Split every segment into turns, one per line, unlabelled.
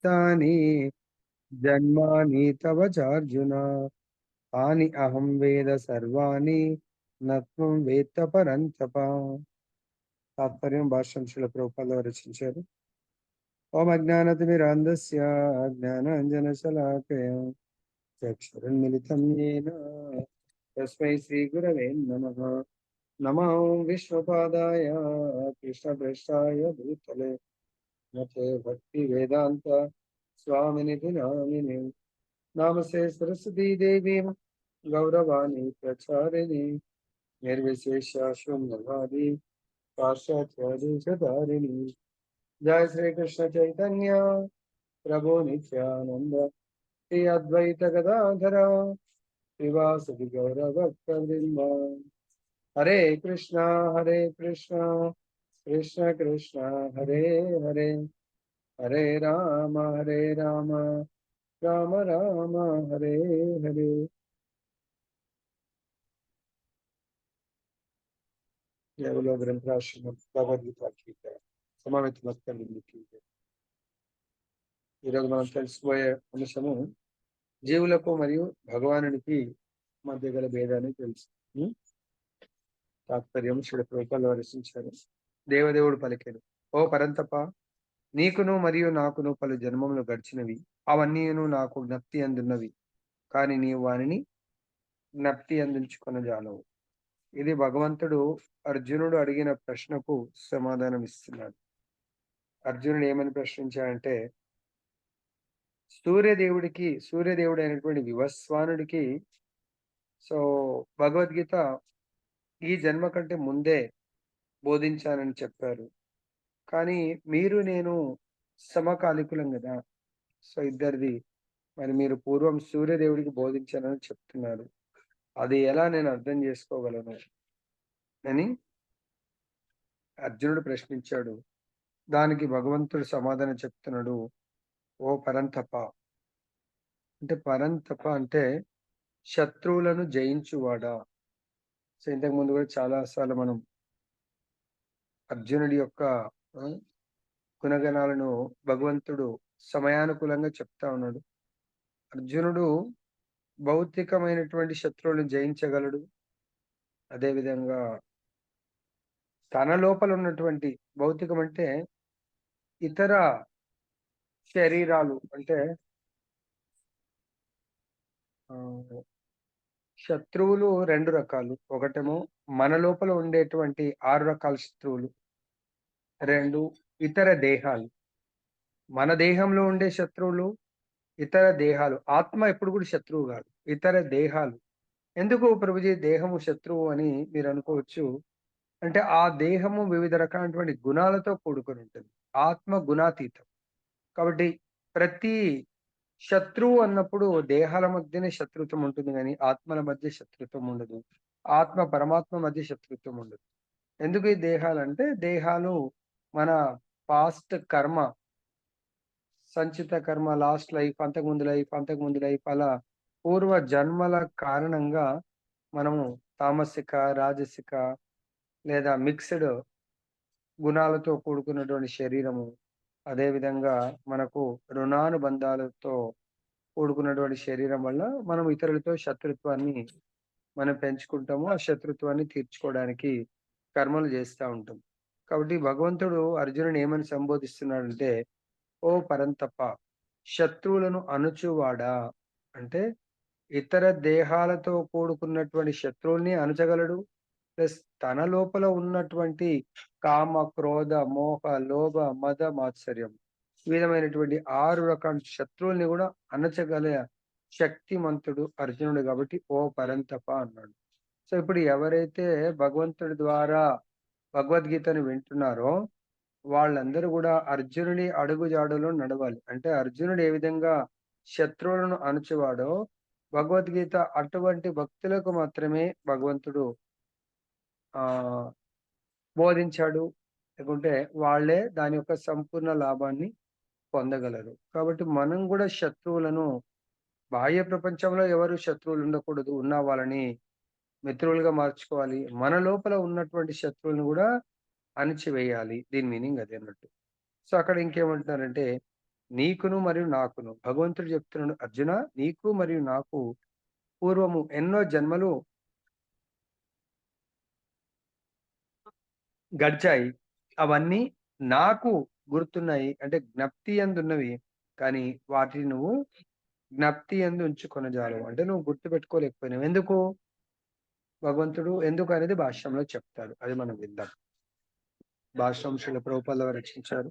तानि जन्मानि तव चार्जुन तानि अहं वेद सर्वाणि न त्वं वेत्त परन्तप. తాత్పర్యం భాష్యం శ్రీల ప్రభుపాద రచించారు. ఓం అజ్ఞానతిమిరాంధస్య జ్ఞానాంజనశలాకయ చక్షురున్మిలితం येन తస్మై శ్రీగురవే నమః. నమో విష్ణుపాదాయ కృష్ణప్రేష్టాయ భూతలే నతే భక్తి వేదాంత స్వామినిధి నామినే నామసే సరస్వతీ దేవీం గౌరవాణి ప్రచారిణి నిర్విశేష శూన్యవాది పాశ్చాత్యాదేశధారిణి. జయ శ్రీకృష్ణ చైతన్య ప్రభు నిత్యానంద శ్రీ అద్వైత గదాధర శ్రీవాసది గౌరభక్తవృంద. హరే కృష్ణ కృష్ణ కృష్ణ హరే హరే హరే రామ రామ రామ హరే హరే. కేవలం గ్రంథరాశ్రమం భగవద్గీత గీత సమావేత భక్తులకి ఈరోజు మనం తెలుసుకోబోయే అంశము జీవులకు మరియు భగవానునికి మధ్య గల భేదాన్ని తెలుసు. తాత్పర్యం శ్రీ ప్రభుపాద రచించారు. దేవదేవుడు పలికెను, ఓ పరంతప, నీకును మరియు నాకును పలు జన్మములు గడిచినవి, అవన్నీను నాకు జ్ఞప్తి అందున్నవి, కానీ నీవు వానిని జ్ఞప్తి అందించుకొనజాలవు. ఇది భగవంతుడు అర్జునుడు అడిగిన ప్రశ్నకు సమాధానం ఇస్తున్నాడు. అర్జునుడు ఏమని ప్రశ్నించాడంటే, సూర్యదేవుడు అయినటువంటి వివస్వానుడికి భగవద్గీత ఈ జన్మ కంటే ముందే బోధించానని చెప్పారు. కానీ మీరు నేను సమకాలికులం కదా, ఇద్దరిది మరి మీరు పూర్వం సూర్యదేవుడికి బోధించానని చెప్తున్నారు, అది ఎలా నేను అర్థం చేసుకోగలను అని అర్జునుడు ప్రశ్నించాడు. దానికి భగవంతుడు సమాధానం చెప్తున్నాడు, ఓ పరంతప. పరంతప అంటే శత్రువులను జయించువాడా. ఇంతకు ముందు కూడా చాలా సార్లు మనం అర్జునుడి యొక్క గుణగణాలను భగవంతుడు సమయానుకూలంగా చెప్తా ఉన్నాడు. అర్జునుడు భౌతికమైనటువంటి శత్రువులను జయించగలడు. అదేవిధంగా తన లోపల ఉన్నటువంటి భౌతికం అంటే ఇతర శరీరాలు, అంటే శత్రువులు రెండు రకాలు. ఒకటేమో మన లోపల ఉండేటువంటి 6 రకాల శత్రువులు, రెండు ఇతర దేహాలు. మన దేహంలో ఉండే శత్రువులు, ఇతర దేహాలు. ఆత్మ ఎప్పుడు కూడా శత్రువు కాదు, ఇతర దేహాలు. ఎందుకు ప్రభుజీ దేహము శత్రువు అని మీరు అనుకోవచ్చు. అంటే ఆ దేహము వివిధ రకాలైనటువంటి గుణాలతో కూడుకొని ఉంటుంది. ఆత్మ గుణాతీతం. కాబట్టి ప్రతి శత్రువు అన్నప్పుడు దేహాల మధ్యనే శత్రుత్వం ఉంటుంది, కానీ ఆత్మల మధ్య శత్రుత్వం ఉండదు. ఆత్మ పరమాత్మ మధ్య శత్రుత్వం ఉండదు. ఎందుకు ఈ దేహాలంటే, దేహాలు మన పాస్ట్ కర్మ, సంచిత కర్మ, లాస్ట్ లైఫ్, అంతకుముందు లైఫ్ అలా పూర్వ జన్మల కారణంగా మనము తామసిక, రాజసిక లేదా మిక్స్డ్ గుణాలతో కూడుకున్నటువంటి శరీరము. అదేవిధంగా మనకు రుణానుబంధాలతో కూడుకున్నటువంటి శరీరం వల్ల మనం ఇతరులతో శత్రుత్వాన్ని మనం పెంచుకుంటాము. ఆ శత్రుత్వాన్ని తీర్చుకోవడానికి కర్మలు చేస్తూ ఉంటాం. కాబట్టి భగవంతుడు అర్జునుని ఏమని సంబోధిస్తున్నాడంటే, ఓ పరంతప, శత్రువులను అణుచువాడా. అంటే ఇతర దేహాలతో కూడుకున్నటువంటి శత్రువుల్ని అణచగలడు. ప్లస్ తన లోపల ఉన్నటువంటి కామ, క్రోధ, మోహ, లోభ, మద, మాత్సర్యం, ఈ విధమైనటువంటి 6 రకాల శత్రువుల్ని కూడా అణచగల శక్తిమంతుడు అర్జునుడు. కాబట్టి ఓ పరంతప అన్నాడు. ఇప్పుడు ఎవరైతే భగవంతుడి ద్వారా భగవద్గీతను వింటున్నారో వాళ్ళందరూ కూడా అర్జునుడి అడుగుజాడలో నడవాలి. అంటే అర్జునుడు ఏ విధంగా శత్రువులను అణుచువాడో భగవద్గీత అటువంటి భక్తులకు మాత్రమే భగవంతుడు ఆ బోధించాడు. లేకుంటే వాళ్ళే దాని యొక్క సంపూర్ణ లాభాన్ని పొందగలరు. కాబట్టి మనం కూడా శత్రువులను, బాహ్య ప్రపంచంలో ఎవరు శత్రువులు ఉండకూడదు, ఉన్న వాళ్ళని మిత్రులుగా మార్చుకోవాలి. మన లోపల ఉన్నటువంటి శత్రువులను కూడా అణిచివేయాలి. దీని మీనింగ్ అదే అన్నట్టు. అక్కడ ఇంకేమంటున్నారంటే, నీకును మరియు నాకును. భగవంతుడు చెప్తున్నాడు, అర్జున నీకు మరియు నాకు పూర్వము ఎన్నో జన్మలు గడిచాయి. అవన్నీ నాకు గుర్తున్నాయి. అంటే జ్ఞప్తి యందున్నవి. కానీ వాటిని నువ్వు జ్ఞప్తి యందు ఉంచుకొనజాలవు. అంటే నువ్వు గుర్తుపెట్టుకోలేకపోయినావు. ఎందుకు? భగవంతుడు ఎందుకనేది భాష్యంలో చెప్తాడు. అది మనం విందాం. భాష్యం శ్రీల ప్రభుపాదుల వారు రచించారు.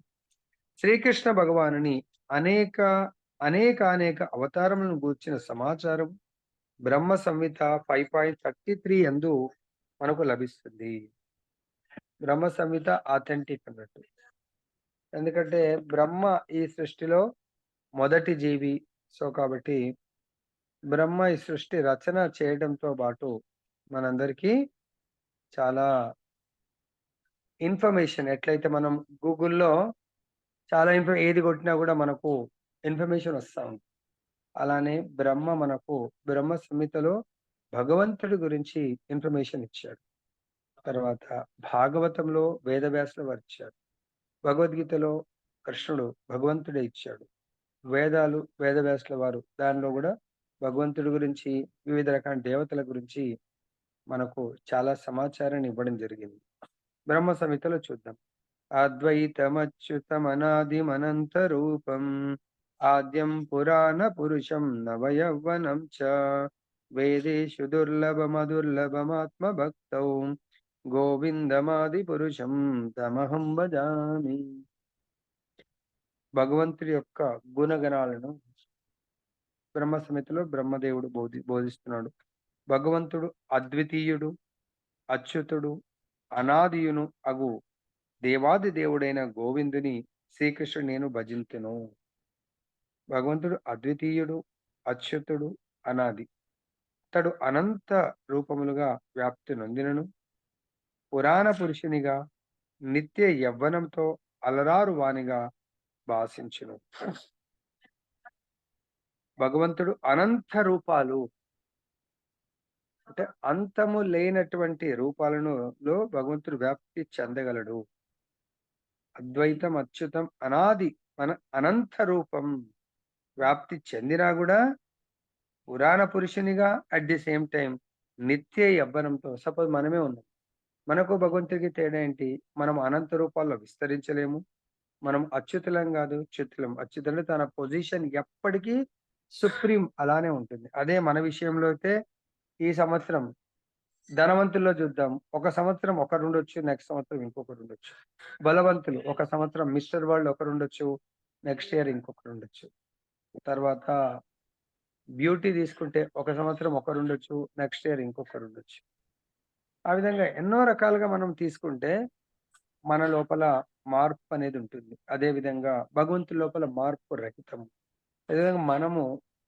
శ్రీకృష్ణ భగవానుని అనేక అనేక అవతారములను గూర్చిన సమాచారం బ్రహ్మ సంహిత 5.33 యందు మనకు లభిస్తుంది. బ్రహ్మ సంహిత ఆథెంటిక్ అన్నట్టు. ఎందుకంటే బ్రహ్మ ఈ సృష్టిలో మొదటి జీవి. సో, కాబట్టి బ్రహ్మ ఈ సృష్టి రచన చేయడంతో పాటు మనందరికీ చాలా ఇన్ఫర్మేషన్, ఎట్లయితే మనం గూగుల్‌లో చాలా ఏది కొట్టినా గూడా మనకు ఇన్ఫర్మేషన్ వస్తా ఉంది. అలానే బ్రహ్మ మనకు బ్రహ్మ సంహితలో భగవంతుడి గురించి ఇన్ఫర్మేషన్ ఇచ్చాడు. తర్వాత భాగవతంలో వేదవ్యాసుల వారు ఇచ్చారు. భగవద్గీతలో కృష్ణుడు భగవంతుడే ఇచ్చాడు. వేదాలు వేదవ్యాసుల వారు దానిలో గూడా భగవంతుడి గురించి, వివిధ రకాల దేవతల గురించి మనకు చాలా సమాచారాన్ని ఇవ్వడం జరిగింది. బ్రహ్మ సంహితలో చూద్దాం. అద్వైతమచ్యుతమనాదిమనంత రూపం ఆద్యం పురాణ పురుషం నవయౌవనం చ వేదేషు దుర్లభమదుర్లభమాత్మ భక్తౌ గోవిందమాది పురుషం తమహం భజామి. భగవంతుడి యొక్క గుణగణాలను బ్రహ్మ సమితిలో బ్రహ్మదేవుడు బోధిస్తున్నాడు. భగవంతుడు అద్వితీయుడు, అచ్యుతుడు, అనాదియును అగు దేవాది దేవుడైన గోవిందుని శ్రీకృష్ణుడు నేను భజింతును. భగవంతుడు అద్వితీయుడు, అచ్యుతుడు, అనాది. అతడు అనంత రూపములుగా వ్యాప్తి నొందినను, పురాణ పురుషునిగా నిత్య యవ్వనంతో అలరారు వానిగా భాషించును. భగవంతుడు అనంత రూపాలు, అంటే అంతము లేనటువంటి రూపాలను భగవంతుడు వ్యాప్తి చెందగలడు. అద్వైతం, అచ్యుతం, అనాది అనంత రూపం వ్యాప్తి చెందినా కూడా పురాణ పురుషునిగా అట్ ది సేమ్ టైం నిత్య యవ్వనంతో. సపోజ్ మనమే ఉన్నాం, మనకు భగవంతుడికి తేడా ఏంటి? మనం అనంత రూపాల్లో విస్తరించలేము. మనం అచ్యుతులం కాదు, చ్యుతులం. అచ్యుతుడు తన పొజిషన్ ఎప్పటికీ సుప్రీం అలానే ఉంటుంది. అదే మన విషయంలో అయితే ఈ సంవత్సరం ధనవంతుల్లో చూద్దాం. ఒక సంవత్సరం ఒకరుండొచ్చు, నెక్స్ట్ సంవత్సరం ఇంకొకరుండొచ్చు. బలవంతులు ఒక సంవత్సరం మిస్టర్ వరల్డ్ ఒకరుండొచ్చు, నెక్స్ట్ ఇయర్ ఇంకొకరుండొచ్చు. తర్వాత బ్యూటీ తీసుకుంటే ఒక సంవత్సరం ఒకరుండొచ్చు, నెక్స్ట్ ఇయర్ ఇంకొకరుండొచ్చు. ఆ విధంగా ఎన్నో రకాలుగా మనం తీసుకుంటే మన లోపల మార్పు అనేది ఉంటుంది. అదే విధంగా భగవంతుడి లోపల మార్పు రహితం. అదేవిధంగా మనము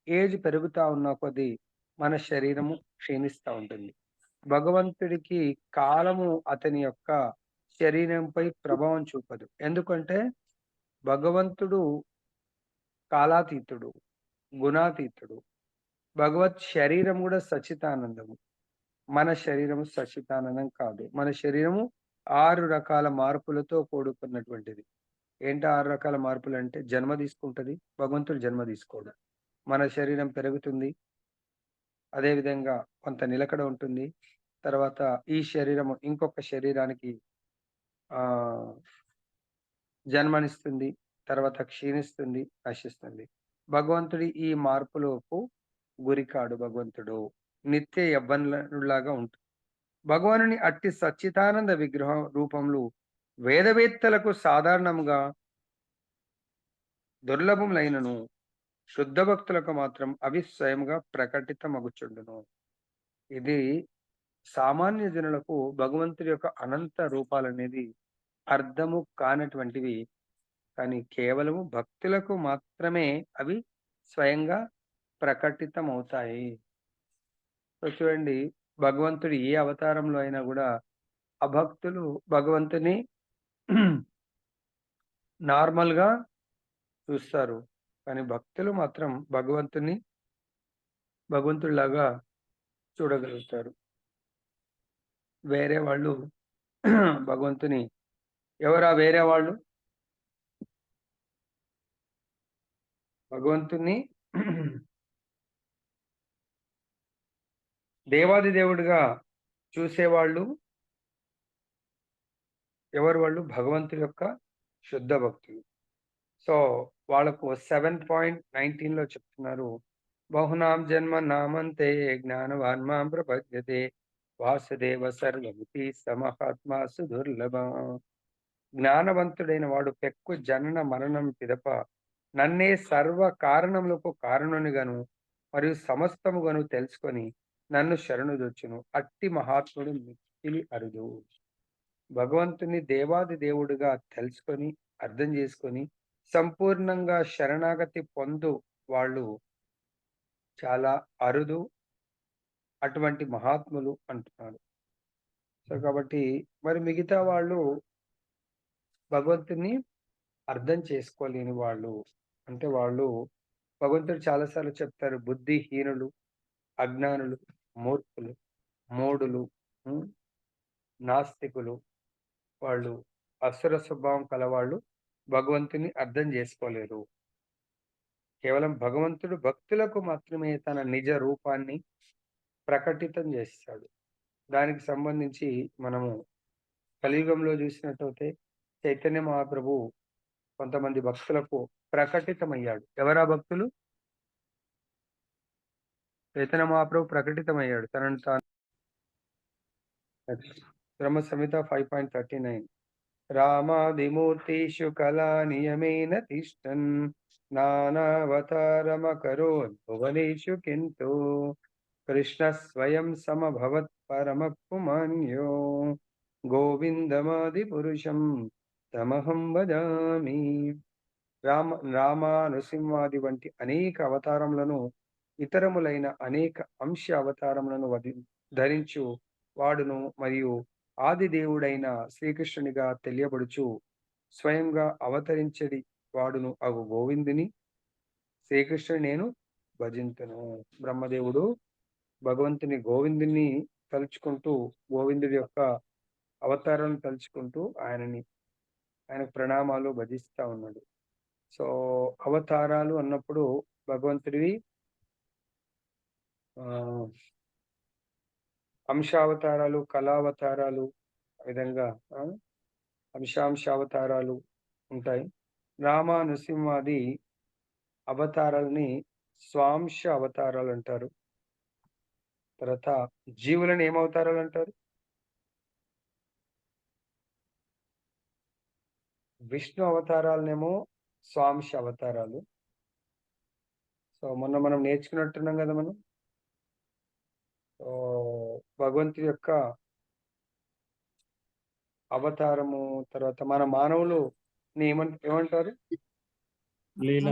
ఏజ్ పెరుగుతా ఉన్న కొద్దీ మన శరీరము క్షీణిస్తా ఉంటుంది. భగవంతుడికి కాలము అతని యొక్క శరీరంపై ప్రభావం చూపదు. ఎందుకంటే భగవంతుడు కాలాతీతుడు, గుణాతీతుడు. భగవత్ శరీరం కూడా సచ్చితానందము. మన శరీరము సచ్చితానందం కాదు. మన శరీరము 6 రకాల మార్పులతో కూడుకున్నటువంటిది. ఏంటి 6 రకాల మార్పులంటే? జన్మ తీసుకుంటది. భగవంతుడు జన్మ తీసుకోడు. మన శరీరం పెరుగుతుంది. అదే విధంగా కొంత నిలకడ ఉంటుంది. తర్వాత ఈ శరీరము ఇంకొక శరీరానికి ఆహ్, జన్మనిస్తుంది. తర్వాత క్షీణిస్తుంది, నశిస్తుంది. భగవంతుడి ఈ మార్పులోపు గురికాడు భగవంతుడు. నిత్య యవ్వనులాగా ఉంటుంది. భగవానుని అట్టి సచ్చిదానంద విగ్రహ రూపంలో వేదవేత్తలకు సాధారణంగా దుర్లభములైనను శుద్ధ భక్తులకు మాత్రం అవి స్వయంగా ప్రకటితమగుచుండును. ఇది సామాన్య జనులకు భగవంతుడి యొక్క అనంత రూపాలనేది అర్థము కానటువంటివి. కానీ కేవలము భక్తులకు మాత్రమే అవి స్వయంగా ప్రకటితమవుతాయి. సో చూడండి, భగవంతుడు ఏ అవతారంలో అయినా గూడా అభక్తులు భగవంతుని నార్మల్‌గా చూస్తారు. కానీ భక్తులు మాత్రం భగవంతుడిలాగా చూడగలుగుతారు. వేరే వాళ్ళు భగవంతుని ఎవరా వేరే వాళ్ళు? భగవంతుణ్ణి దేవాది దేవుడిగా చూసేవాళ్ళు ఎవరు వాళ్ళు? భగవంతుడి యొక్క శుద్ధ భక్తులు. సో, వాళ్ళకు 7.19లో చెప్తున్నారు. బహునాం జన్మనామంతే జ్ఞానవాన్ మాం ప్రపద్యతే వాసుదేవ సర్వమితి సమహాత్మా సుదుర్లభం. జ్ఞానవంతుడైన వాడు పెక్కు జనన మరణం పిదప నన్నే సర్వ కారణములకు కారణునిగాను మరియు సమస్తముగాను తెలుసుకొని నన్ను శరణుజొచ్చును. అట్టి మహాత్ముడు మిక్కిలి అరుదు. భగవంతుని దేవాది దేవుడిగా తెలుసుకొని, అర్థం చేసుకొని, సంపూర్ణంగా శరణాగతి పొందు వాళ్ళు చాలా అరుదు. అటువంటి మహాత్ములు అంటున్నాడు. సో, కాబట్టి మరి మిగతా వాళ్ళు భగవంతుని అర్థం చేసుకోలేని వాళ్ళు. అంటే వాళ్ళు భగవంతుడు చాలా సార్లు చెప్తారు. బుద్ధిహీనులు, అజ్ఞానులు, మూర్ఖులు, మూఢులు, హ్మ్, నాస్తికులు, వాళ్ళు అసుర స్వభావం కలవాళ్ళు భగవంతుని అర్థం చేసుకోలేరు. కేవలం భగవంతుడు భక్తులకు మాత్రమే తన నిజ రూపాన్ని ప్రకటితం చేస్తాడు. దానికి సంబంధించి మనము కలియుగంలో చూసినట్టయితే చైతన్య మహాప్రభు కొంతమంది భక్తులకు ప్రకటితమయ్యాడు. ఎవరా భక్తులు? చైతన్య మహాప్రభు ప్రకటితమయ్యాడు. తనను తాను బ్రహ్మ సంహిత 5.39 రామాదిమూర్తిషు కళా నియమేన తిష్టన్ నానావతారమకరోద్ భువనేషు కింటు కృష్ణ స్వయం సమభవత్ పరమ పుమాన్యో గోవిందమాది పురుషం తమహం వదామి. రామ నృసింహాది వంటి అనేక అవతారములను ఇతరములైన అనేక అంశ అవతారములను ధరించు వాడును మరియు ఆది దేవుడైన శ్రీకృష్ణునిగా తెలియబడుచు స్వయంగా అవతరించడి వాడును అగు గోవిందుని శ్రీకృష్ణుని నేను భజింతును. బ్రహ్మదేవుడు భగవంతుని గోవిందుని తలుచుకుంటూ గోవిందుడి యొక్క అవతారాలను తలుచుకుంటూ ఆయనకు ప్రణామాలు భజిస్తా ఉన్నాడు. సో, అవతారాలు అన్నప్పుడు భగవంతుడివి అంశావతారాలు, కళావతారాలు, ఆ విధంగా అంశావతారాలు ఉంటాయి. రామ నృసింహాది అవతారాలని స్వాంశ అవతారాలు అంటారు. తర్వాత జీవులను ఏమవతారాలు అంటారు? విష్ణు అవతారాలనేమో స్వాంశ అవతారాలు. సో, మొన్న మనం నేర్చుకున్నట్టున్నాం కదా మనం. భగవంతుడి యొక్క అవతారము తర్వాత మన మానవులు ఏమంటారు? విభిన్న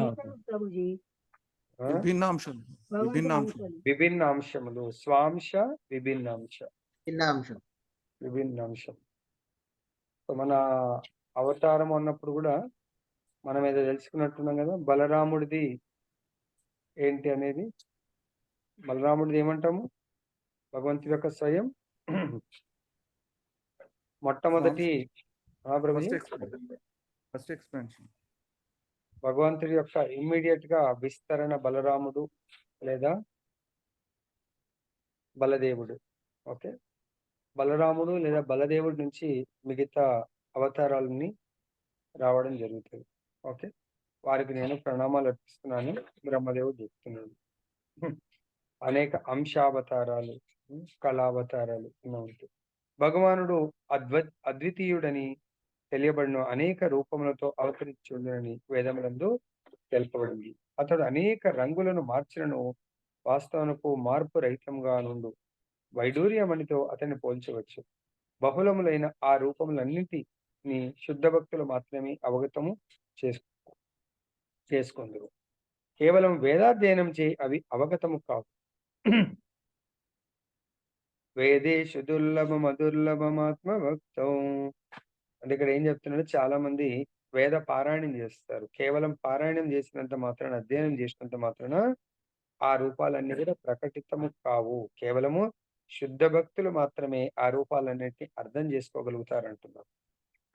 అంశములు. స్వాంశ విభిన్నాంశం. సో, మన అవతారం అన్నప్పుడు కూడా మనం ఏదో తెలుసుకున్నట్టున్నాం కదా. బలరాముడిది ఏంటి అనేది, బలరాముడిది ఏమంటాము? భగవంతుడి యొక్క స్వయం మొట్టమొదటి భగవంతుడి యొక్క ఇమ్మీడియట్ గా విస్తరణ బలరాముడు లేదా బలదేవుడు. ఓకే, బలరాముడు లేదా బలదేవుడి నుంచి మిగతా అవతారాలని రావడం జరుగుతుంది. ఓకే, వారికి నేను ప్రణామాలు అర్పిస్తున్నాను బ్రహ్మదేవుడు చెప్తున్నాడు. అనేక అంశావతారాలు, కళావతారాలు ఉంటాయి. భగవానుడు అద్వితీయుడని తెలియబడిన అనేక రూపములతో అవతరించుండని వేదములందు తెలుపబడింది. అతడు అనేక రంగులను మార్చినను వాస్తవనకు మార్పు రహితంగా నుండు వైడూర్యమణితో అతన్ని పోల్చవచ్చు. బహుళములైన ఆ రూపములన్నింటినీ శుద్ధ భక్తులు మాత్రమే అవగతము చేసుకుందరు. కేవలం వేదాధ్యయనం చేయి అవి అవగతము కావు. వేదేషు దుర్లభమదుర్లభమాత్మ భక్తం. అంటే ఇక్కడ ఏం చెప్తున్నాడు? చాలా మంది వేద పారాయణం చేస్తారు. కేవలం పారాయణం చేసినంత మాత్రాన, అధ్యయనం చేసినంత మాత్రాన ఆ రూపాలన్నీ కూడా ప్రకటితము కావు. కేవలము శుద్ధ భక్తులు మాత్రమే ఆ రూపాలన్నిటిని అర్థం చేసుకోగలుగుతారంటున్నారు.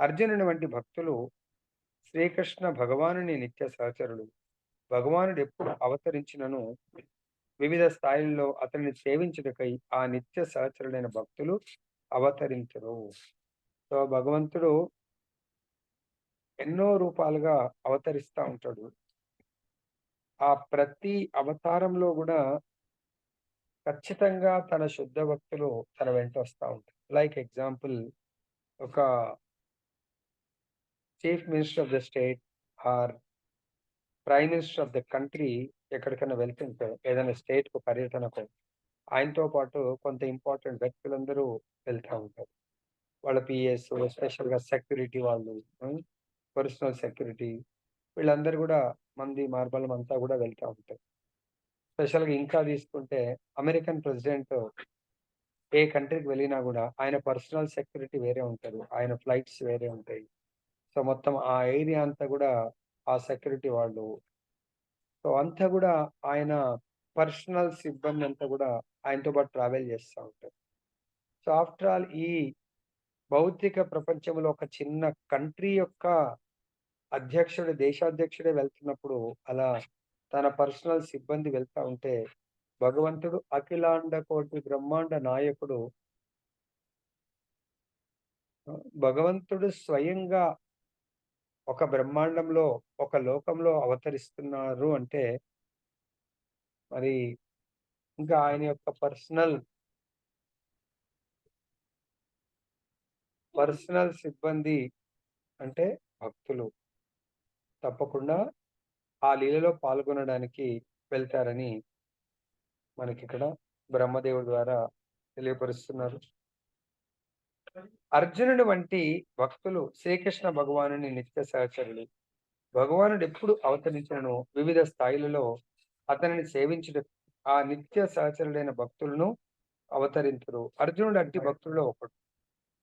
అర్జునుని వంటి భక్తులు శ్రీకృష్ణ భగవానుని నిత్య సహచరులు. భగవానుడు ఎప్పుడు అవతరించినను వివిధ స్థాయిల్లో అతన్ని సేవించుటకై ఆ నిత్య సహచరులైన భక్తులు అవతరించరు. సో, భగవంతుడు ఎన్నో రూపాలుగా అవతరిస్తా ఉంటాడు. ఆ ప్రతి అవతారంలో గూడా ఖచ్చితంగా తన శుద్ధ భక్తులు తన వెంట వస్తా ఉంటారు. లైక్ ఎగ్జాంపుల్, ఒక chief minister of the state or prime minister of the country ఎక్కడికైనా వెళ్తుంటే ఏదైనా స్టేట్‌కు పర్యటనకో, ఆయనతో పాటు కొంత ఇంపార్టెంట్ వ్యక్తులందరూ వెళ్తా ఉంటారు. వాళ్ళ పీఎస్, స్పెషల్‌గా సెక్యూరిటీ వాళ్ళు, పర్సనల్ సెక్యూరిటీ, వీళ్ళందరూ గూడా మార్బలం అంతా గూడా వెళ్తా ఉంటారు. స్పెషల్‌గా ఇంకా తీసుకుంటే అమెరికన్ ప్రెసిడెంట్ ఏ కంట్రీకి వెళ్ళినా గూడా ఆయన పర్సనల్ సెక్యూరిటీ వేరే ఉంటది. ఆయన ఫ్లైట్స్ వేరే ఉంటాయి. సో, మొత్తం ఆ ఏరియా అంతా గూడా ఆ సెక్యూరిటీ వాళ్ళు, సో, అంతా గూడా ఆయన పర్సనల్ సిబ్బందంతా గూడా ఆయనతో పాటు ట్రావెల్ చేస్తా ఉంటారు. సో, ఆఫ్టర్ ఆల్ ఈ భౌతిక ప్రపంచంలో ఒక చిన్న కంట్రీ యొక్క దేశాధ్యక్షుడే వెళ్తున్నప్పుడు, అలా తన పర్సనల్ సిబ్బంది వెళ్తా ఉంటే, భగవంతుడు అఖిలాండ కోటి బ్రహ్మాండ నాయకుడు, భగవంతుడు స్వయంగా ఒక బ్రహ్మాండంలో, ఒక లోకంలో అవతరిస్తున్నారు అంటే, మరి ఇంకా ఆయన యొక్క పర్సనల్ సిబ్బంది అంటే భక్తులు తప్పకుండా ఆ లీలలో పాల్గొనడానికి వెళ్తారని మనకిక్కడ బ్రహ్మదేవుడి ద్వారా తెలియపరుస్తున్నారు. అర్జునుడి వంటి భక్తులు శ్రీకృష్ణ భగవానుని నిత్య సహచరులు. భగవానుడు ఎప్పుడు అవతరించినను వివిధ స్థాయిలలో అతనిని సేవించుట ఆ నిత్య సహచరులైన భక్తులను అవతరింతురు. అర్జునుడు అట్టి భక్తుల్లో ఒకడు.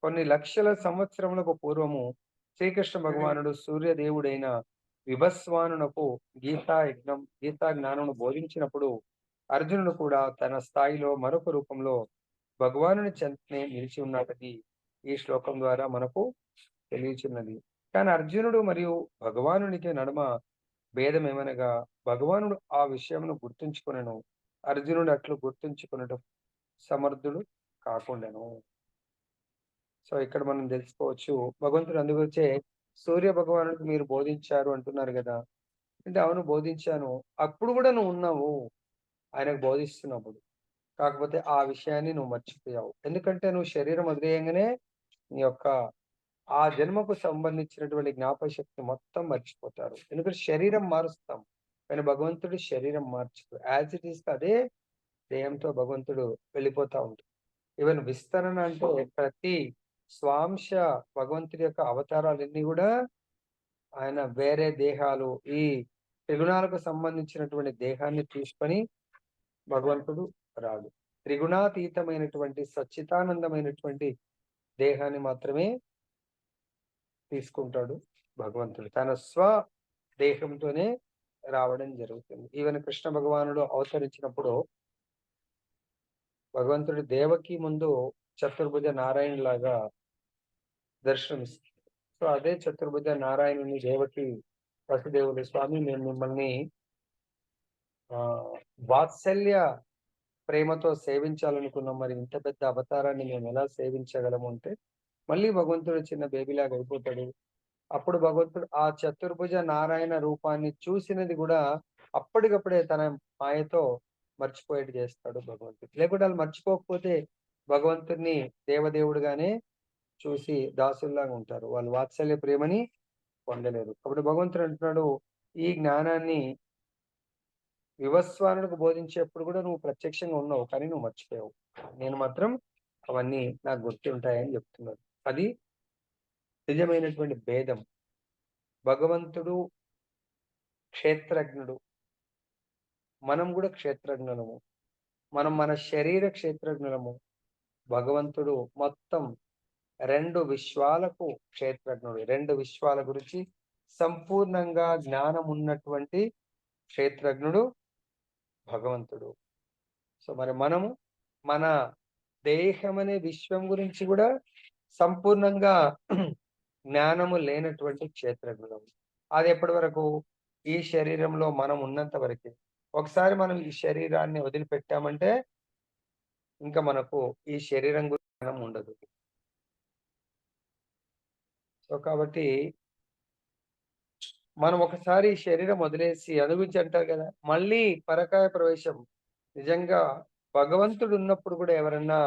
కొన్ని లక్షల సంవత్సరములకు పూర్వము శ్రీకృష్ణ భగవానుడు సూర్యదేవుడైన విభస్వానునకు గీతా జ్ఞానమును బోధించినప్పుడు అర్జునుడు కూడా తన స్థాయిలో మరొక రూపంలో భగవానుని చెంతనే నిలిచి ఉన్నాడని ఈ శ్లోకం ద్వారా మనకు తెలియచున్నది. కానీ అర్జునుడు మరియు భగవానునికి నడుమ భేదమేమనగా, భగవానుడు ఆ విషయమును గుర్తుంచుకొనెను. అర్జునుడు అట్లు గుర్తుంచుకొనుట సమర్థుడు కాకుండెను. సో, ఇక్కడ మనం తెలుసుకోవచ్చు. భగవంతుడు అందుగురించే సూర్య భగవానుడికి మీరు బోధించారు అంటున్నారు గదా! అంటే అవును బోధించాను. అప్పుడు గూడా నువ్వున్నావు ఆయనకు బోధిస్తున్నప్పుడు. కాకపోతే ఆ విషయాన్ని నువ్వు మర్చిపోయావు. ఎందుకంటే నువ్వు శరీరం వదిలేయంగానే నీ యొక్క ఆ జన్మకు సంబంధించినటువంటి జ్ఞాపకశక్తి మొత్తం మర్చిపోతారు. ఎందుకంటే శరీరం మారుస్తాం. కానీ భగవంతుడు శరీరం మార్చడు. యాజ్ ఇట్ ఈస్ అదే దేహంతో భగవంతుడు వెళ్ళిపోతా ఉంటాడు. ఈవెన్ విస్తరణ అంటే ప్రతి స్వాంశ భగవంతుడి యొక్క అవతారాలన్నీ గూడా ఆయన వేరే దేహాలు, ఈ త్రిగుణాలకు సంబంధించినటువంటి దేహాన్ని తీసుకొని భగవంతుడు రాడు. త్రిగుణాతీతమైనటువంటి సచ్చిదానందమైనటువంటి దేహాన్ని మాత్రమే తీసుకుంటాడు భగవంతుడు. తన దేహంతోనే రావడం జరుగుతుంది. ఈవెన్ కృష్ణ భగవానుడు అవతరించినప్పుడు భగవంతుడు దేవకి ముందు చతుర్భుజ నారాయణులాగా దర్శనమిస్తుంది. సో, అదే చతుర్భుజ నారాయణుని దేవకి వసుదేవుడు, స్వామి మేము మిమ్మల్ని వాత్సల్య ప్రేమతో సేవించాలనుకున్నాం. మరి ఇంత పెద్ద అవతారాన్ని మేమెలా సేవించగలము అంటే, మళ్ళీ భగవంతుడు చిన్న బేబీలాగా అయిపోతాడు. అప్పుడు భగవంతుడు ఆ చతుర్భుజ నారాయణ రూపాన్ని చూసినది గూడా అప్పటికప్పుడే తన మాయతో మర్చిపోయేట్టు చేస్తాడు భగవంతుడు. లేకుంటే ఆళ్ళు మర్చిపోకపోతే భగవంతుడిని దేవదేవుడుగానే చూసి దాసుల్లాగా ఉంటారు. వాళ్ళు వాత్సల్య ప్రేమని పొందలేరు. అప్పుడు భగవంతుడు అంటున్నాడు, ఈ జ్ఞానాన్ని వివస్వానుడికి బోధించేప్పుడు గూడా నువ్వు ప్రత్యక్షంగా ఉన్నావు. కానీ నువ్వు మర్చిపోయావు. నేను మాత్రం అవన్నీ నాకు గుర్తుంటాయని చెప్తున్నాడు. అది నిజమైనటువంటి భేదం. భగవంతుడు క్షేత్రజ్ఞుడు. మనం గూడా క్షేత్రజ్ఞులము. మనం మన శరీర క్షేత్రజ్ఞులము. భగవంతుడు మొత్తం 2 విశ్వాలకు క్షేత్రజ్ఞుడు. 2 విశ్వాల గురించి సంపూర్ణంగా జ్ఞానం ఉన్నటువంటి క్షేత్రజ్ఞుడు భగవంతుడు. సో, మరి మనము మన దేహమనే విశ్వం గురించి గూడా సంపూర్ణంగా జ్ఞానము లేనటువంటి క్షేత్రజ్ఞులము. అది ఎప్పటి వరకు? ఈ శరీరంలో మనం ఉన్నంత వరకే. ఒకసారి మనం ఈ శరీరాన్ని వదిలిపెట్టామంటే, ఇంక మనకు ఈ శరీరం గురించి జ్ఞానం ఉండదు. సో, కాబట్టి మనం ఒకసారి ఈ శరీరం వదిలేసి అందు గురించి అంటారు గదా! మళ్ళీ పరకాయ ప్రవేశం. నిజంగా భగవంతుడున్నప్పుడు గూడా ఎవరన్నా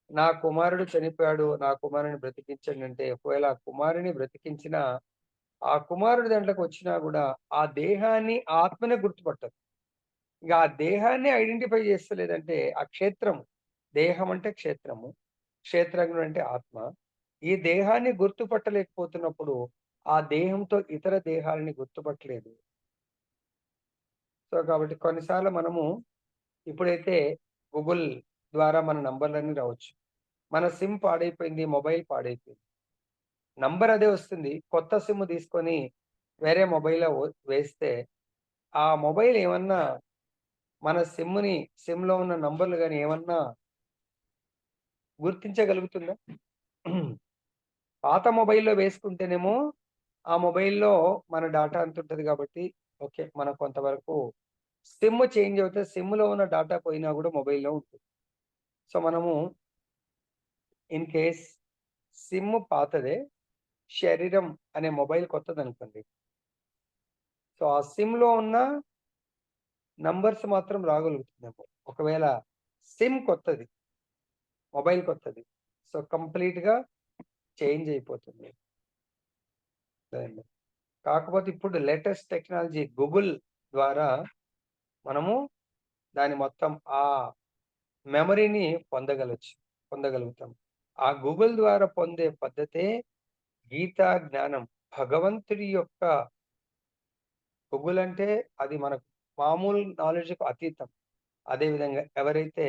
నా కుమారుడు చనిపోయాడు, నా కుమారుడిని బ్రతికించండి అంటే, ఒకవేళ ఆ కుమారుడిని బ్రతికించినా, ఆ కుమారుడు దాంట్లోకొచ్చినా గూడా, ఆ దేహాన్ని, ఆత్మనే గుర్తుపట్టదు. ఇక ఆ దేహాన్ని ఐడెంటిఫై చేస్తలేదంటే, ఆ క్షేత్రం, దేహం అంటే క్షేత్రము, క్షేత్రజ్ఞుడు అంటే ఆత్మ. ఈ దేహాన్ని గుర్తుపట్టలేకపోతున్నప్పుడు, ఆ దేహంతో ఇతర దేహాలని గుర్తుపట్టలేదు. సో, కాబట్టి కొన్నిసార్లు మనము ఇప్పుడైతే గూగుల్ ద్వారా మన నంబర్‌లన్నీ రావచ్చు. మన సిమ్ పాడైపోయింది, మొబైల్ పాడైపోయింది. నంబర్ అదే వస్తుంది. కొత్త సిమ్ తీసుకొని వేరే మొబైల్‌లో వేస్తే, ఆ మొబైల్ ఏమన్నా మన సిమ్‌లో ఉన్న నంబర్‌లు గాని ఏమన్నా గుర్తించగలుగుతుందా? పాత మొబైల్‌లో వేసుకుంటేనేమో, ఆ మొబైల్‌లో మన డాటా అంతుంటది గాబట్టి, ఓకే. మనం కొంతవరకు సిమ్ చేంజ్ అవుతే సిమ్‌లో ఉన్న డాటా పోయినా గూడా మొబైల్‌లో ఉంటుంది. సో, మనము ఇన్ కేస్ సిమ్ పాతదే, శరీరం అనే మొబైల్ కొత్తదనుకోండి. సో, ఆ సిమ్‌లో ఉన్న నంబర్స్ మాత్రం రాగలుగుతుందేమో. ఒకవేళ సిమ్ కొత్తది, మొబైల్ కొత్తది. సో, కంప్లీట్‌గా చేంజ్ అయిపోతుంది. అదండి. కాకపోతే ఇప్పుడు లేటెస్ట్ టెక్నాలజీ గూగుల్ ద్వారా మనము దాని మొత్తం ఆ మెమరీని పొందగలుగుతాం. ఆ గూగుల్ ద్వారా పొందే పద్ధతే గీతా జ్ఞానం. భగవంతుడి యొక్క గూగుల్ అంటే అది మనకు మామూలు నాలెడ్జ్‌కు అతీతం. అదే విధంగా ఎవరైతే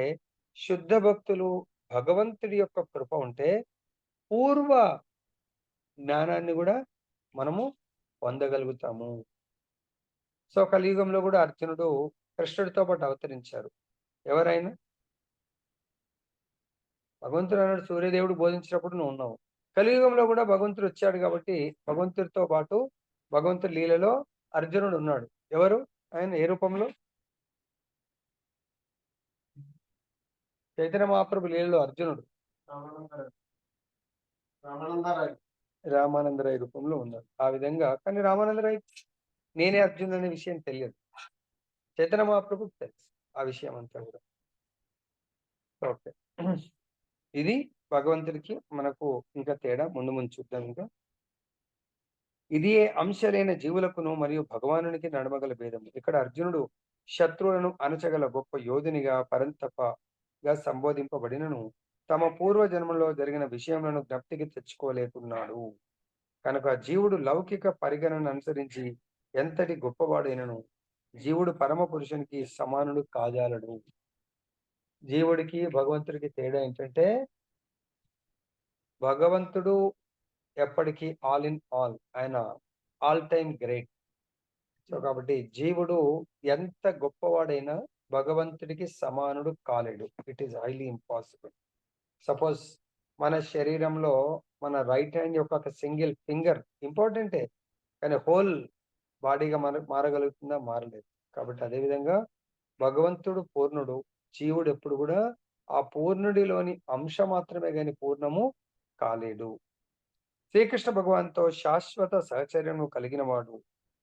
శుద్ధ భక్తులు భగవంతుడి యొక్క కృప ఉంటే పూర్వ జ్ఞానాన్ని గూడా మనము పొందగలుగుతాము. సో, కలియుగంలో గూడా అర్జునుడు కృష్ణుడితో పాటు అవతరించారు. ఎవరాయన? భగవంతుడన్నాడు సూర్యదేవుడు బోధించినప్పుడు నువ్వున్నావు. కలియుగంలో గూడా భగవంతుడొచ్చాడు గాబట్టి, భగవంతుడితో పాటు భగవంతుడి లీలలో అర్జునుడున్నాడు. ఎవరు? ఆయన ఏ రూపంలో? చైతన్య మహాప్రభు లీలలో అర్జునుడు. రామానందరాయ్. రామానందరాయ్. రామానందరాయ్ రూపంలో ఉన్నాడు. ఆ విధంగా కానీ రామానందరాయ్ నేనే అర్జునుడనే విషయం తెలియదు. చైతన్య మహాప్రభుకి తెలుసు. ఆ విషయం అంతా గూడా. ఓకే. ఇది భగవంతుడికి మనకు ఇంకా తేడా ముందు ముందు చూద్దాం ఇంకా. ఇదియే అంశలైన జీవులకును మరియు భగవానునికి నడమగల భేదము. ఇక్కడ అర్జునుడు శత్రువులను అణచగల గొప్ప యోధునిగా పరంతపగా సంబోధింపబడినను, తమ పూర్వ జన్మలో జరిగిన విషయములను జ్ఞప్తికి తెచ్చుకోలేకున్నాడు. కనుక జీవుడు లౌకిక పరిగణన అనుసరించి ఎంతటి గొప్పవాడైనను, జీవుడు పరమ పురుషునికి సమానుడు కాజాలడు. జీవుడికి, భగవంతుడికి తేడా ఏంటంటే, భగవంతుడు ఎప్పటికీ ఆల్ ఇన్ ఆల్. ఆయన ఆల్ టైమ్ గ్రేట్. సో, కాబట్టి జీవుడు ఎంత గొప్పవాడైనా భగవంతుడికి సమానుడు కాలేడు. It is highly impossible. Suppose మన శరీరంలో మన రైట్ హ్యాండ్ యొక్క ఒక సింగిల్ ఫింగర్ ఇంపార్టెంటే. కానీ హోల్ బాడీగా మారగలుగుతుందా? మారలేదు. కాబట్టి అదే విధంగా భగవంతుడు పూర్ణుడు. జీవుడు ఎప్పుడు గూడా ఆ పూర్ణుడిలోని అంశ మాత్రమే గాని పూర్ణము కాలేడు. శ్రీకృష్ణ భగవానుతో శాశ్వత సహచర్యము కలిగినవాడు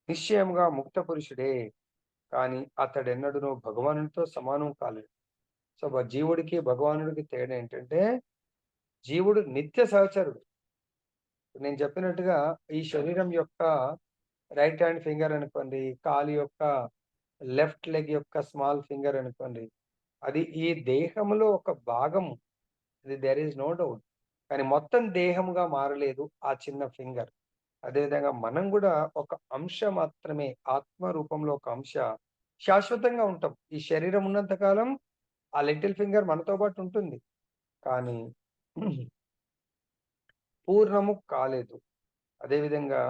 నిశ్చయముగా ముక్త పురుషుడే. కానీ అతడెన్నడును భగవానునితో సమానం కాలేడు. సో, జీవుడికి, భగవానుడికి తేడా ఏంటంటే, జీవుడు నిత్య సహచరుడు. నేను చెప్పినట్టుగా ఈ శరీరం యొక్క రైట్ హ్యాండ్ ఫింగర్ అనుకోండి, కాలు యొక్క లెఫ్ట్ లెగ్ యొక్క స్మాల్ ఫింగర్ అనుకోండి. అది ఈ దేహంలో ఒక భాగం. ఇది దేర్ ఈస్ నో డౌట్. కానీ మొత్తం దేహంగా మారలేదు ఆ చిన్న ఫింగర్. అదేవిధంగా మనం గూడా ఒక అంశ మాత్రమే. ఆత్మ రూపంలో ఒక అంశ. శాశ్వతంగా ఉంటాం. ఈ శరీరం ఉన్నంత కాలం ఆ లిటిల్ ఫింగర్ మనతో పాటు ఉంటుంది. కానీ పూర్ణము కాలేదు. అదేవిధంగా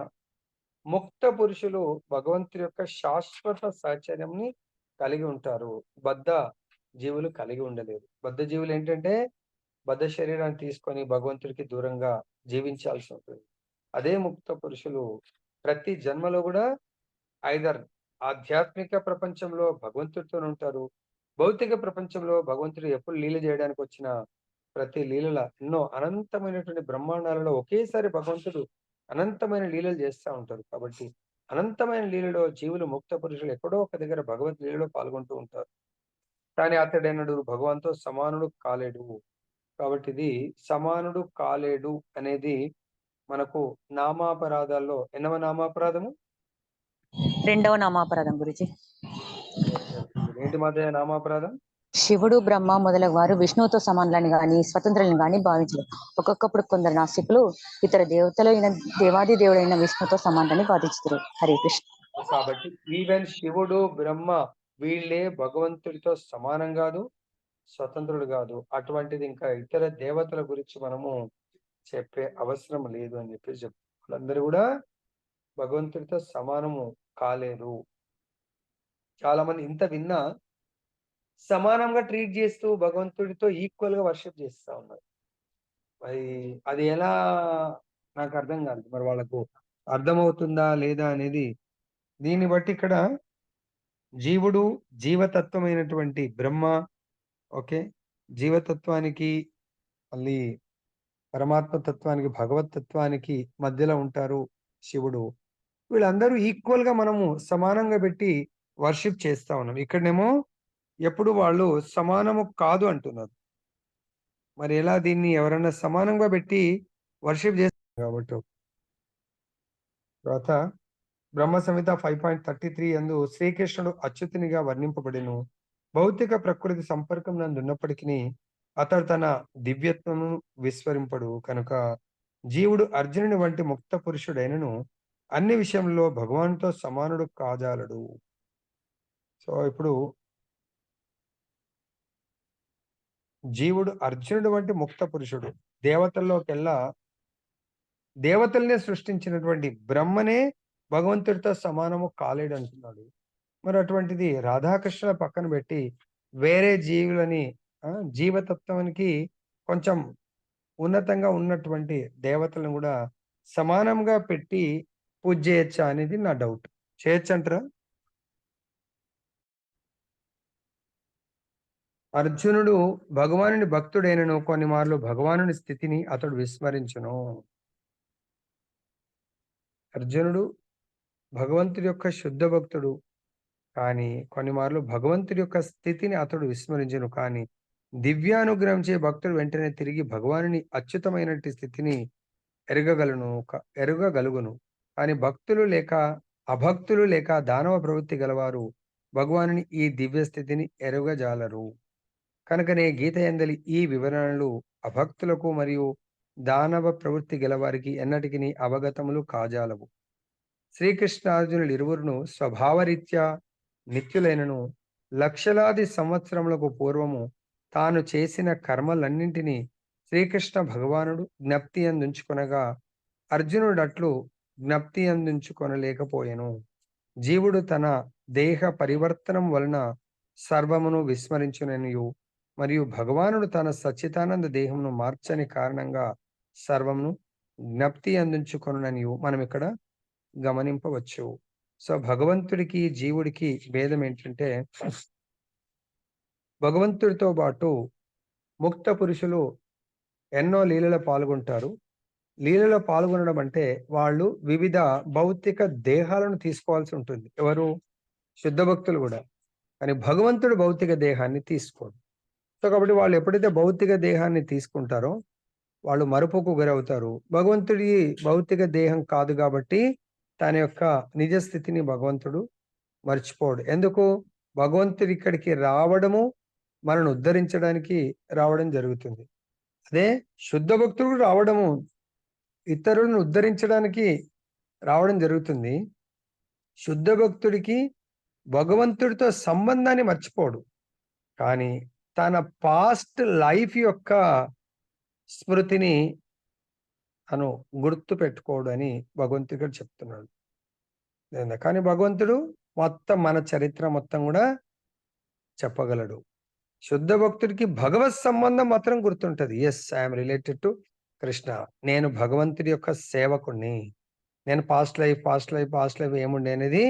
ముక్త పురుషులు భగవంతుడి యొక్క శాశ్వత సాహచర్యంని కలిగి ఉంటారు. బద్ధ జీవులు కలిగి ఉండలేరు. బద్ధ జీవులేంటంటే, బద్ధ శరీరాన్ని తీసుకొని భగవంతుడికి దూరంగా జీవించాల్సి ఉంటుంది. అదే ముక్త పురుషులు ప్రతి జన్మలో గూడా ఐదర్ ఆధ్యాత్మిక ప్రపంచంలో భగవంతుడితోనే ఉంటారు. భౌతిక ప్రపంచంలో భగవంతుడు ఎప్పుడు లీల జేయడానికి వచ్చిన ప్రతి లీలల ఎన్నో అనంతమైనటువంటి బ్రహ్మాండాలలో ఒకేసారి భగవంతుడు అనంతమైన లీలలు చేస్తా ఉంటారు. కాబట్టి అనంతమైన లీలలో జీవులు ముక్త పురుషులు ఎక్కడో ఒక దగ్గర భగవద్ లీలలో పాల్గొంటూ ఉంటారు. కానీ అతడెన్నడు భగవంతుతో సమానుడు కాలేడు. కాబట్టి ఇది సమానుడు కాలేడు అనేది మనకు నామాపరాధాల్లో ఎన్నవ నామాపరాధము?
రెండవ నామాపరాధం గురించి.
ఏంటి మాత్రమే నామాపరాధం?
శివుడు, బ్రహ్మ మొదలగు వారు విష్ణువుతో సమానులని గాని స్వతంత్రులను గాని భావించలేదు. ఒక్కొక్కప్పుడు కొందరు నాస్తికులు ఇతర దేవతలైన దేవాది దేవుడైన విష్ణుతో సమానులని వాదించుతారు. హరే కృష్ణ.
కాబట్టి ఈవెన్ శివుడు, బ్రహ్మ వీళ్ళే భగవంతుడితో సమానం కాదు, స్వతంత్రుడు కాదు. అటువంటిది ఇంకా ఇతర దేవతల గురించి మనము చెప్పే అవసరం లేదు అని చెప్పేసి చెప్తారు. వాళ్ళందరూ కూడా భగవంతుడితో సమానము కాలేరు. చాలా మంది ఇంత విన్నా సమానంగా ట్రీట్ చేస్తూ భగవంతుడితో ఈక్వల్ గా వర్షిప్ చేస్తా ఉన్నారు. మరి అది ఎలా నాకు అర్థం కాదు. మరి వాళ్ళకు అర్థమవుతుందా లేదా అనేది దీన్ని బట్టి ఇక్కడ జీవుడు జీవతత్వమైనటువంటి బ్రహ్మ, ఓకే, జీవతత్వానికి మళ్ళీ పరమాత్మ తత్వానికి భగవత్ తత్వానికి మధ్యలో ఉంటారు శివుడు. వీళ్ళందరూ ఈక్వల్ గా మనము సమానంగా పెట్టి వర్షిప్ చేస్తా ఉన్నాం. ఇక్కడనేమో ఎప్పుడు వాళ్ళు సమానము కాదు అంటున్నారు. మరి ఎలా దీన్ని ఎవరన్నా సమానంగా పెట్టి వర్షిప్ చేస్తారు కాబట్టి. తర్వాత బ్రహ్మ సంహిత 5.33 యందు శ్రీకృష్ణుడు అచ్యుతునిగా వర్ణింపబడెను. భౌతిక ప్రకృతి సంపర్కం నందున్నప్పటికీ అతడు తన దివ్యత్వమును విస్మరింపడు కనుక జీవుడు అర్జునుని వంటి ముక్త పురుషుడైనను అన్ని విషయంలో భగవానుతో సమానుడు కాజాలడు. సో ఇప్పుడు జీవుడు అర్జునుడు వంటి ముక్త పురుషుడు, దేవతల్లోకెల్లా దేవతల్నే సృష్టించినటువంటి బ్రహ్మనే భగవంతుడితో సమానము కాలేడు అంటున్నాడు. మరి అటువంటిది రాధాకృష్ణుల పక్కన పెట్టి వేరే జీవులని జీవతత్వానికి కొంచెం ఉన్నతంగా ఉన్నటువంటి దేవతలను కూడా సమానంగా పెట్టి పూజ చేయొచ్చా అనేది నా డౌట్. చేయొచ్చంటారా? అర్జునుడు భగవానుని భక్తుడైనను కొన్ని మార్లు భగవానుని స్థితిని అతడు విస్మరించును. అర్జునుడు భగవంతుడి యొక్క శుద్ధ భక్తుడు, కానీ కొన్ని మార్లు భగవంతుడి యొక్క స్థితిని అతడు విస్మరించును. కానీ దివ్యానుగ్రహం చే భక్తుడు వెంటనే తిరిగి భగవానుని అచ్యుతమైనట్టి స్థితిని ఎరుగగలుగును. కానీ భక్తులు లేక అభక్తులు లేక దానవ ప్రవృత్తి గలవారు భగవానుని ఈ దివ్య స్థితిని ఎరుగజాలరు. కనుకనే గీత యందలి ఈ వివరణలు అభక్తులకు మరియు దానవ ప్రవృత్తి గలవారికి ఎన్నటికి అవగతములు కాజాలవు. శ్రీకృష్ణార్జునులు ఇరువురును స్వభావరీత్యా నిత్యులైనను లక్షలాది సంవత్సరములకు పూర్వము తాను చేసిన కర్మలన్నింటినీ శ్రీకృష్ణ భగవానుడు జ్ఞప్తి అందుంచుకొనగా అర్జునుడట్లు జ్ఞప్తి అందుంచుకొనలేకపోయెను. జీవుడు తన దేహ పరివర్తనం వలన సర్వమును విస్మరించుననియు మరియు భగవానుడు తన సచ్చితానంద దేహమును మార్చని కారణంగా సర్వమును జ్ఞప్తి అందించుకొనుననియు మనం ఇక్కడ గమనింపవచ్చు. సో భగవంతుడికి జీవుడికి భేదం ఏంటంటే భగవంతుడితో పాటు ముక్త పురుషులు ఎన్నో లీలలో పాల్గొంటారు. లీలలో పాల్గొనడం అంటే వాళ్ళు వివిధ భౌతిక దేహాలను తీసుకోవాల్సి ఉంటుంది. ఎవరు? శుద్ధ భక్తులు కూడా. కానీ భగవంతుడు భౌతిక దేహాన్ని తీసుకోడు. సో కాబట్టి వాళ్ళు ఎప్పుడైతే భౌతిక దేహాన్ని తీసుకుంటారో వాళ్ళు మరుపుకు గురవుతారు. భగవంతుడి భౌతిక దేహం కాదు కాబట్టి తన యొక్క నిజ స్థితిని భగవంతుడు మర్చిపోడు. ఎందుకు? భగవంతుడు ఇక్కడికి రావడము మనను ఉద్ధరించడానికి రావడం జరుగుతుంది. అదే శుద్ధ భక్తుడు రావడము ఇతరులను ఉద్ధరించడానికి రావడం జరుగుతుంది. శుద్ధ భక్తుడికి భగవంతుడితో సంబంధాన్ని మర్చిపోడు, కానీ తన పాస్ట్ లైఫ్ యొక్క స్మృతిని తను గుర్తు పెట్టుకోడు అని భగవంతుడు చెప్తున్నాడు. కానీ భగవంతుడు మొత్తం మన చరిత్ర మొత్తం కూడా చెప్పగలడు. శుద్ధ భక్తుడికి భగవత్ సంబంధం మాత్రం గుర్తుంటది. Yes, I'm related to Krishna. నేను భగవంతుడి యొక్క సేవకుణ్ణి. నేను పాస్ట్ లైఫ్ ఏముండే అనేది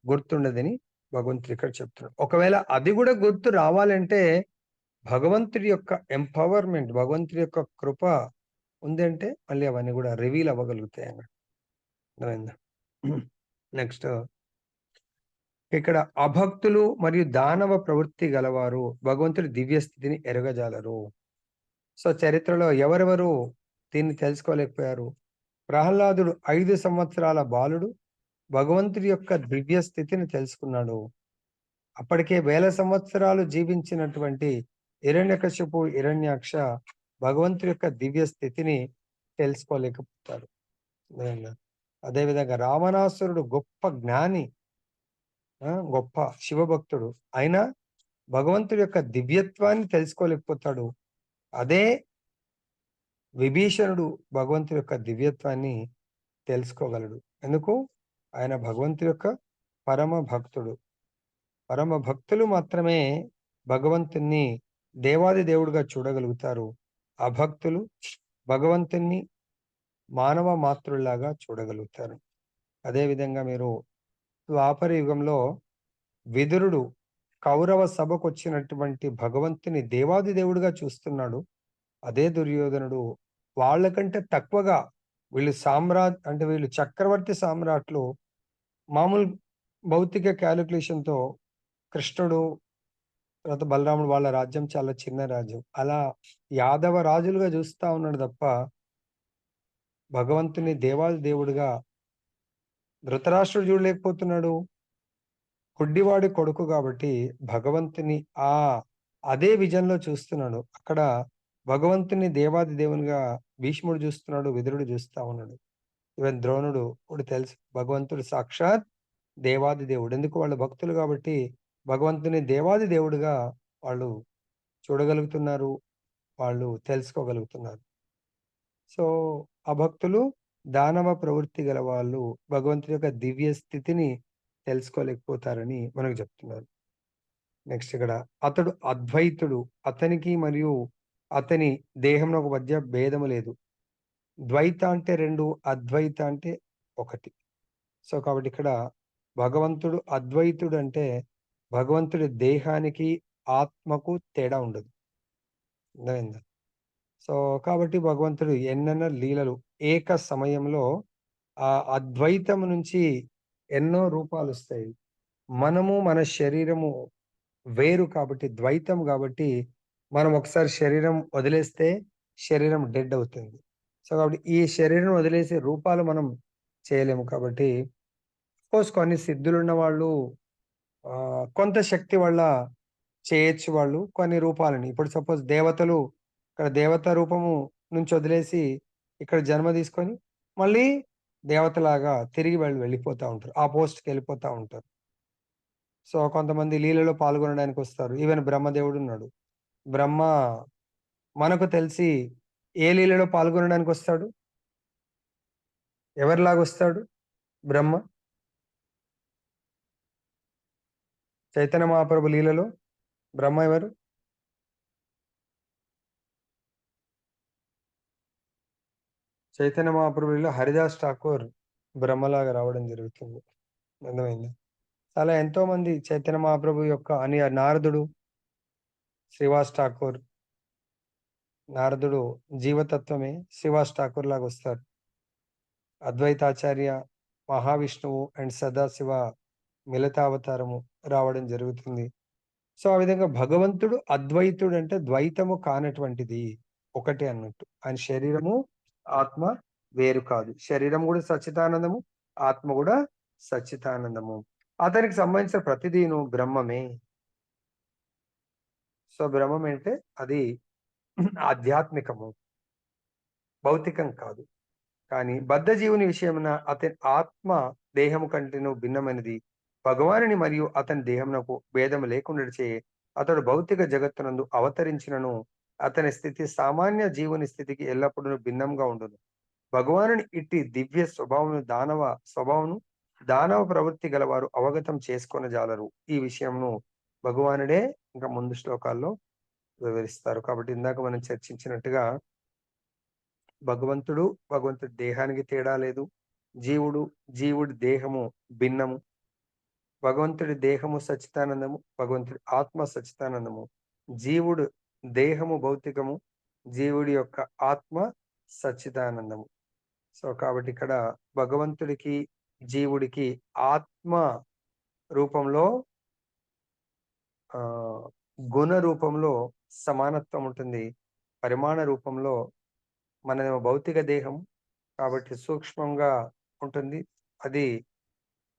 గుర్తుండదని భగవంతుడు ఇక్కడ చెప్తున్నాడు. ఒకవేళ అది కూడా గుర్తు రావాలంటే భగవంతుడి యొక్క ఎంపవర్మెంట్, భగవంతుడి యొక్క కృప ఉందంటే మళ్ళీ అవన్నీ కూడా రివీల్ అవ్వగలుగుతాయి అన్నమాట. అర్థమైందా? నెక్స్ట్ ఇక్కడ అభక్తులు మరియు దానవ ప్రవృత్తి గలవారు భగవంతుడి దివ్య స్థితిని ఎరగజాలరు. సో చరిత్రలో ఎవరెవరు దీన్ని తెలుసుకోలేకపోయారు? ప్రహ్లాదుడు 5 సంవత్సరాల బాలుడు భగవంతుడి యొక్క దివ్య స్థితిని తెలుసుకున్నాడు. అప్పటికే వేల సంవత్సరాలు జీవించినటువంటి హిరణ్యకశిపు, హిరణ్యాక్ష భగవంతుడి యొక్క దివ్య స్థితిని తెలుసుకోలేకపోతారు. అదేవిధంగా రావణాసురుడు గొప్ప జ్ఞాని, గొప్ప శివభక్తుడు, అయినా భగవంతుడి యొక్క దివ్యత్వాన్ని తెలుసుకోలేకపోతాడు. అదే విభీషణుడు భగవంతుడి యొక్క దివ్యత్వాన్ని తెలుసుకోగలడు. ఎందుకు? ఆయన భగవంతుడి యొక్క పరమ భక్తుడు. పరమ భక్తులు మాత్రమే భగవంతుణ్ణి దేవాది దేవుడుగా చూడగలుగుతారు. అభక్తులు భగవంతుణ్ణి మానవ మాతృలాగా చూడగలుగుతారు. అదేవిధంగా మీరు ద్వాపర యుగంలో విదురుడు కౌరవ సభకు వచ్చినటువంటి భగవంతుని దేవాది దేవుడుగా చూస్తున్నాడు. అదే దుర్యోధనుడు వాళ్ళకంటే తక్కువగా, వీళ్ళు చక్రవర్తి సామ్రాట్లు, మామూలు భౌతిక క్యాలిక్యులేషన్తో కృష్ణుడు తర్వాత బలరాముడు వాళ్ళ రాజ్యం చాలా చిన్న రాజ్యం, అలా యాదవ రాజులుగా చూస్తా ఉన్నాడు తప్ప భగవంతుని దేవాది దేవుడుగా ధృతరాష్ట్రుడు చూడలేకపోతున్నాడు. గుడ్డివాడి కొడుకు కాబట్టి భగవంతుని అదే విజన్లో చూస్తున్నాడు. అక్కడ భగవంతుని దేవాది దేవునిగా భీష్ముడు చూస్తున్నాడు, విదురుడు చూస్తా ఉన్నాడు. ఈవెన్ ద్రోణుడు కూడా తెలుసు భగవంతుడు సాక్షాత్ దేవాది దేవుడు. ఎందుకు? వాళ్ళు భక్తులు కాబట్టి భగవంతుని దేవాది దేవుడుగా వాళ్ళు చూడగలుగుతున్నారు, వాళ్ళు తెలుసుకోగలుగుతున్నారు. సో ఆ భక్తులు దానవ ప్రవృత్తి గల వాళ్ళు భగవంతుడి యొక్క దివ్య స్థితిని తెలుసుకోలేకపోతారని మనకు చెప్తున్నారు. నెక్స్ట్ ఇక్కడ అతడు అద్వైతుడు, అతనికి మరియు అతని దేహంలో మధ్య భేదము లేదు. ద్వైత అంటే 2, అద్వైత అంటే 1. సో కాబట్టి ఇక్కడ భగవంతుడు అద్వైతుడు అంటే భగవంతుడి దేహానికి ఆత్మకు తేడా ఉండదు. అర్థమైందా? సో కాబట్టి భగవంతుడు ఎన్నెన్నో లీలలు ఏక సమయంలో ఆ అద్వైతం నుంచి ఎన్నో రూపాలు వస్తాయి. మనము మన శరీరము వేరు కాబట్టి, ద్వైతం కాబట్టి మనం ఒకసారి శరీరం వదిలేస్తే శరీరం డెడ్ అవుతుంది. సో కాబట్టి ఈ శరీరం వదిలేసే రూపాలు మనం చేయలేము. కాబట్టి కోర్స్ కొన్ని సిద్ధులున్న వాళ్ళు కొంత శక్తి వల్ల చేయొచ్చు వాళ్ళు కొన్ని రూపాలని. ఇప్పుడు సపోజ్ దేవతలు ఇక్కడ దేవత రూపము నుంచి వదిలేసి ఇక్కడ జన్మ తీసుకొని మళ్ళీ దేవతలాగా తిరిగి వెళ్ళిపోతా ఉంటారు. ఆ పోస్ట్‌కి వెళ్ళిపోతా ఉంటారు. సో కొంతమంది లీలలో పాల్గొనడానికి వస్తారు. ఈవెన్ బ్రహ్మదేవుడు ఉన్నాడు. బ్రహ్మ మనకు తెలిసి ఏ లీలలో పాల్గొనడానికి వస్తాడు? ఎవరిలాగా వస్తాడు బ్రహ్మ? చైతన్య మహాప్రభు లీలలో బ్రహ్మ ఎవరు? చైతన్య మహాప్రభు లీలలో హరిదాస్ ఠాకూర్ బ్రహ్మలాగా రావడం జరుగుతుంది. అర్థమైందా? అలా ఎంతో మంది చైతన్య మహాప్రభు యొక్క నారదుడు, శ్రీవాస్ ఠాకూర్, నారదుడు జీవతత్వమే శ్రీవాస్ ఠాకూర్ లాగా వస్తారు. అద్వైతాచార్య, మహావిష్ణువు అండ్ సదాశివ మిళితావతారము రావడం జరుగుతుంది. సో ఆ విధంగా భగవంతుడు అద్వైతుడు అంటే ద్వైతము కానటువంటిది ఒకటే అన్నట్టు. ఆయన శరీరము ఆత్మ వేరు కాదు. శరీరం కూడా సచ్చిదానందము, ఆత్మ కూడా సచ్చిదానందము. అతనికి సంబంధించిన ప్రతిదీను బ్రహ్మమే. సో బ్రహ్మం అంటే అది ఆధ్యాత్మికము, భౌతికం కాదు. కానీ బద్ధ జీవుని విషయమున అతని ఆత్మ దేహము కంటేను భిన్నమైనది. భగవానుని మరియు అతని దేహమునకు భేదము లేకుండాచే అతడు భౌతిక జగత్తునందు అవతరించినను అతని స్థితి సామాన్య జీవుని స్థితికి ఎల్లప్పుడూ భిన్నంగా ఉండును. భగవానుని ఇట్టి దివ్య స్వభావమును దానవ ప్రవృత్తి గలవారు అవగతం చేసుకొనజాలరు. ఈ విషయంను భగవానుడే ఇంకా ముందు శ్లోకాల్లో వివరిస్తారు. కాబట్టి ఇందాక మనం చర్చించినట్టుగా భగవంతుడి దేహానికి తేడా లేదు. జీవుడి దేహము భిన్నము. భగవంతుడి దేహము సచ్చిదానందము, భగవంతుడి ఆత్మ సచ్చిదానందము. జీవుడు దేహము భౌతికము, జీవుడి యొక్క ఆత్మ సచ్చిదానందము. సో, కాబట్టి ఇక్కడ భగవంతుడికి, జీవుడికి ఆత్మ రూపంలో ఆహ్, గుణ రూపంలో సమానత్వం ఉంటుంది. పరిమాణ రూపంలో మనదేమో భౌతిక దేహం కాబట్టి సూక్ష్మంగా ఉంటుంది. అది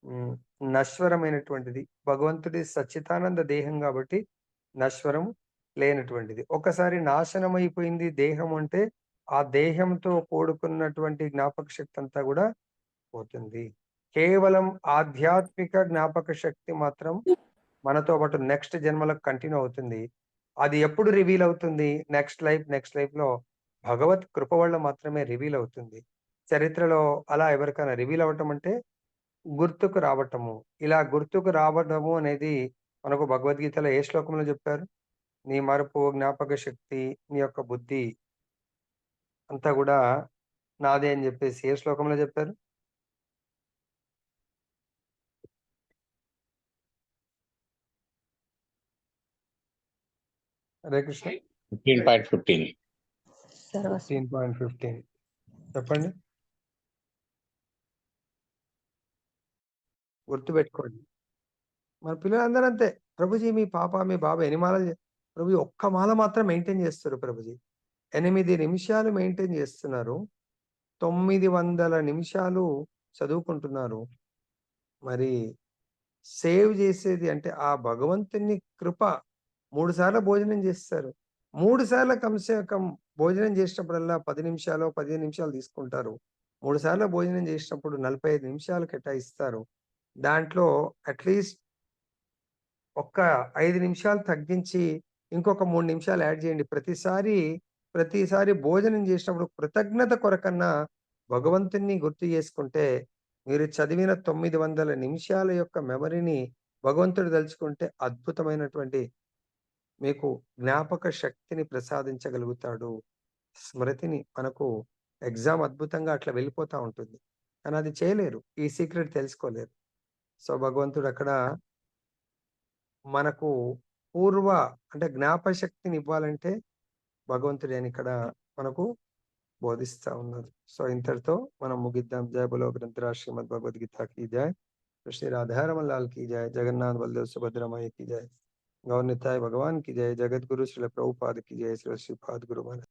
హ్మ్. నశ్వరమైనటువంటిది. భగవంతుడి సచ్చిదానంద దేహం గాబట్టి నశ్వరం లేనటువంటిది. ఒకసారి నాశనమైపోయింది దేహం అంటే, ఆ దేహంతో కూడుకున్నటువంటి జ్ఞాపక శక్తి అంతా గూడా పోతుంది. కేవలం ఆధ్యాత్మిక జ్ఞాపక శక్తి మాత్రం మనతో పాటు నెక్స్ట్ జన్మలకు కంటిన్యూ అవుతుంది. అది ఎప్పుడు రివీల్ అవుతుంది? నెక్స్ట్ లైఫ్‌లో భగవత్ కృప వల్ల మాత్రమే రివీల్ అవుతుంది. చరిత్రలో అలా ఎవరికైనా రివీల్ అవ్వటం అంటే గుర్తుకు రావటము. ఇలా గుర్తుకు రావడము అనేది మనకు భగవద్గీతలో ఏ శ్లోకంలో చెప్పారు? నీ మరుపు, జ్ఞాపక శక్తి, నీ యొక్క బుద్ధి అంతా గూడా నాదే అని జెప్పేసి ఏ శ్లోకంలో జెప్పారు? హరే కృష్ణ.
15.15.
15.15 చెప్పండి. గుర్తుపెట్టుకోండి. మన పిల్లలందరూ అంతే. ప్రభుజీ మీ పాప, మీ బాబు ఎన్ని మాలలు ప్రభు ఒక్క మాల మాత్రం మెయింటైన్ జేస్తారు ప్రభుజీ. 8 నిమిషాలు మెయింటైన్ జేస్తున్నారు. 900 నిమిషాలు చదువుకుంటున్నారు. మరి సేవ్ జేసేది అంటే ఆ భగవంతుని కృప 3 సార్లు భోజనం జేస్తారు. 3 సార్లు కమ్సే కమ్ భోజనం జేసినప్పుడల్లా 10 నిమిషాలో, 15 నిమిషాలు తీసుకుంటారు. 3 సార్లు భోజనం జేసినప్పుడు 45 నిమిషాలు కేటాయిస్తారు. దాంట్లో అట్‌లీస్ట్ ఒక్క 5 నిమిషాలు తగ్గించి ఇంకొక 3 నిమిషాలు యాడ్ జేయండి. ప్రతిసారి భోజనం జేసినప్పుడు కృతజ్ఞత కొరకన్నా భగవంతుడిని గుర్తు చేసుకుంటే, మీరు చదివిన 900 నిమిషాల యొక్క మెమరీని భగవంతుడు దలుచుకుంటే అద్భుతమైనటువంటి మీకు జ్ఞాపక శక్తిని ప్రసాదించగలుగుతాడు. స్మృతిని మనకు ఎగ్జామ్ అద్భుతంగా అట్లా వెళ్ళిపోతా ఉంటుంది. కానీ అది చేయలేరు. ఈ సీక్రెట్ తెలుసుకోలేరు. సో, భగవంతుడు అక్కడ మనకు పూర్వ అంటే జ్ఞాపశక్తినివ్వాలంటే భగవంతుడు ఆయన ఇక్కడ మనకు బోధిస్తా ఉన్నారు. సో, ఇంతటితో మనం ముగిద్దాం. జై బోలో గ్రంథరాజ్ శ్రీమద్ భగవద్గీత की जय। श्री राधारमण लाल की जय। जगन्नाथ बलदेव सुभद्रा माई की जय। गौर निताय भगवान की जय। जगत गुरु श्रील प्रभुपाद की जय। श्री श्रीपाद गुरु महाराज।